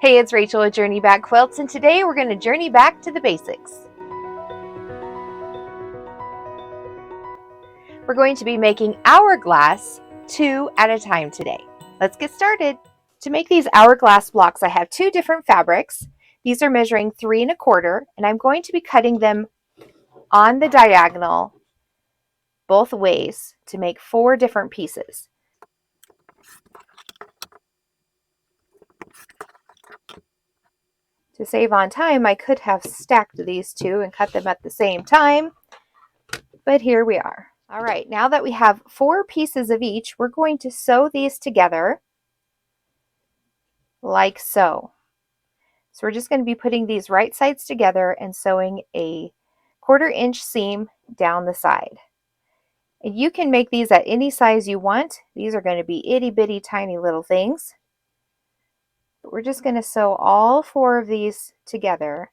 Hey, it's Rachel at Journey Back Quilts, and today we're going to journey back to the basics. We're going to be making hourglass 2 at a time today. Let's get started. To make these hourglass blocks, I have 2 different fabrics. These are measuring 3 1/4, and I'm going to be cutting them on the diagonal both ways to make 4 different pieces. To save on time, I could have stacked these 2 and cut them at the same time, but here we are. All right, now that we have 4 pieces of each, we're going to sew these together like so. So we're just going to be putting these right sides together and sewing a 1/4 inch seam down the side. And you can make these at any size you want. These are going to be itty bitty tiny little things. But we're just going to sew all 4 of these together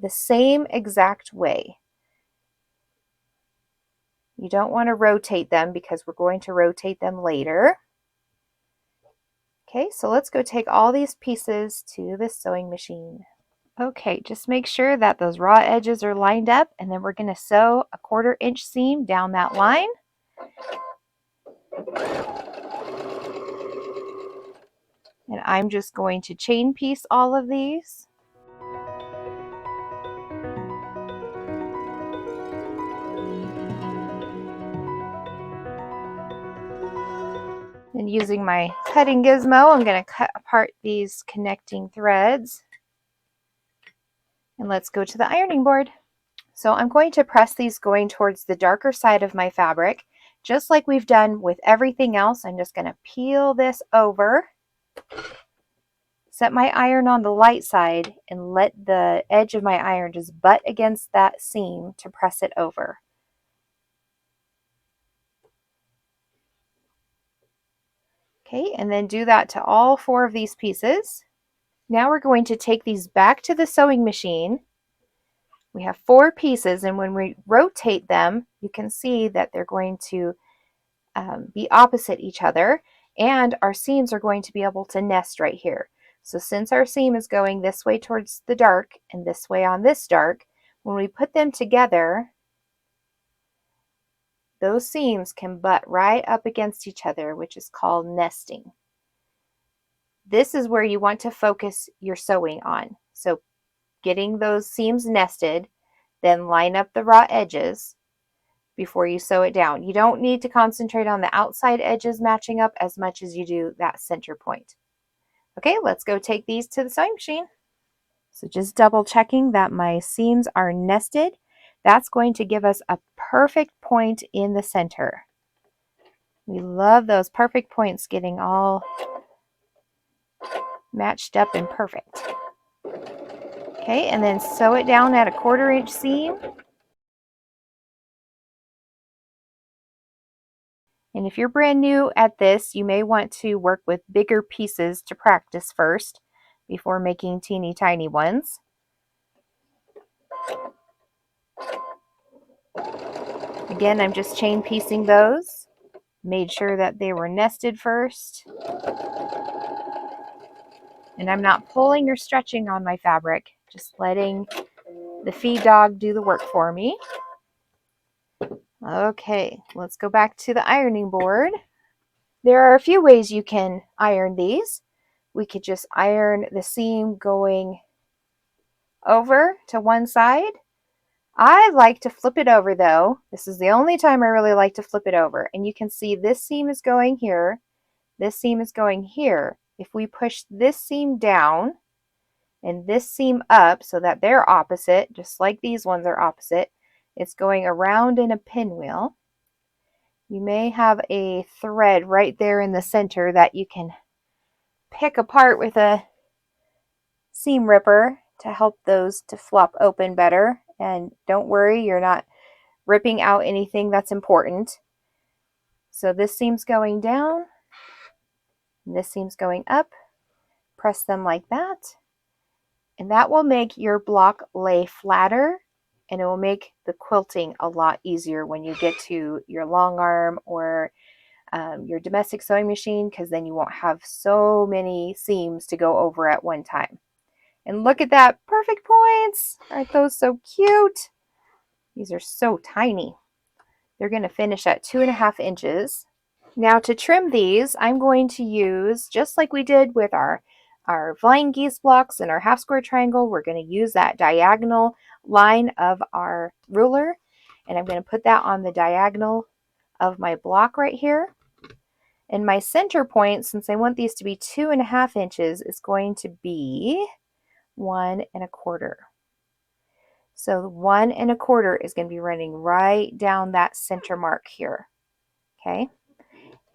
the same exact way. You don't want to rotate them because we're going to rotate them later. Okay, so let's go take all these pieces to the sewing machine. Okay, just make sure that those raw edges are lined up, and then we're going to sew a 1/4 inch seam down that line. And I'm just going to chain piece all of these. And using my cutting gizmo, I'm going to cut apart these connecting threads. And let's go to the ironing board. So I'm going to press these going towards the darker side of my fabric, just like we've done with everything else. I'm just going to peel this over, set my iron on the light side, and let the edge of my iron just butt against that seam to press it over. Okay, and then do that to all 4 of these pieces. Now we're going to take these back to the sewing machine. We have 4 pieces, and when we rotate them, you can see that they're going to be opposite each other, and our seams are going to be able to nest right here. So since our seam is going this way towards the dark and this way on this dark, when we put them together, those seams can butt right up against each other, which is called nesting. This is where you want to focus your sewing on. So getting those seams nested, then line up the raw edges before you sew it down. You don't need to concentrate on the outside edges matching up as much as you do that center point. Okay, let's go take these to the sewing machine. So just double checking that my seams are nested. That's going to give us a perfect point in the center. We love those perfect points getting all matched up and perfect. Okay, and then sew it down at a 1/4 inch seam. And if you're brand new at this, you may want to work with bigger pieces to practice first before making teeny tiny ones. Again, I'm just chain piecing those. Made sure that they were nested first. And I'm not pulling or stretching on my fabric, just letting the feed dog do the work for me. Okay, let's go back to the ironing board. There are a few ways you can iron these. We could just iron the seam going over to one side. I like to flip it over though. This is the only time I really like to flip it over. And you can see this seam is going here. This seam is going here. If we push this seam down and this seam up so that they're opposite, just like these ones are opposite, it's going around in a pinwheel. You may have a thread right there in the center that you can pick apart with a seam ripper to help those to flop open better. And don't worry, you're not ripping out anything that's important. So this seam's going down, and this seam's going up. Press them like that, and that will make your block lay flatter, and it will make the quilting a lot easier when you get to your long arm or your domestic sewing machine, because then you won't have so many seams to go over at one time. And look at that, perfect points. Aren't those so cute? These are so tiny. They're going to finish at 2.5 inches. Now to trim these, I'm going to use, just like we did with our vine geese blocks and our half square triangle, we're going to use that diagonal line of our ruler, and I'm going to put that on the diagonal of my block right here. And my center point, since I want these to be 2.5 inches, is going to be 1.25. So 1.25 is going to be running right down that center mark here. Okay.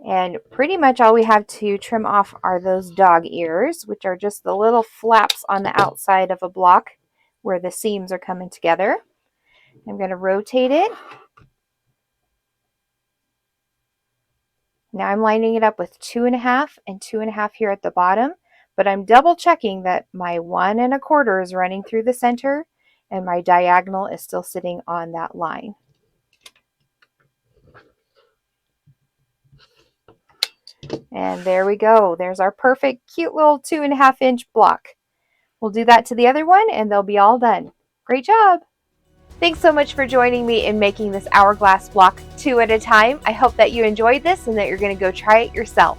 And pretty much all we have to trim off are those dog ears, which are just the little flaps on the outside of a block where the seams are coming together. I'm going to rotate it. Now I'm lining it up with 2.5 and 2.5 here at the bottom, but I'm double checking that my 1.25 is running through the center and my diagonal is still sitting on that line. And there we go. There's our perfect, cute little 2.5 inch block. We'll do that to the other one and they'll be all done. Great job. Thanks so much for joining me in making this hourglass block 2 at a time. I hope that you enjoyed this and that you're going to go try it yourself.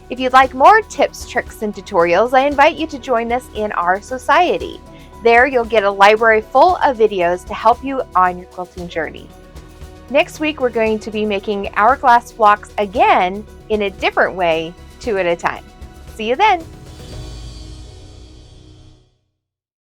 If you'd like more tips, tricks, and tutorials, I invite you to join us in our society. There you'll get a library full of videos to help you on your quilting journey. Next week, we're going to be making hourglass blocks again in a different way, 2 at a time. See you then.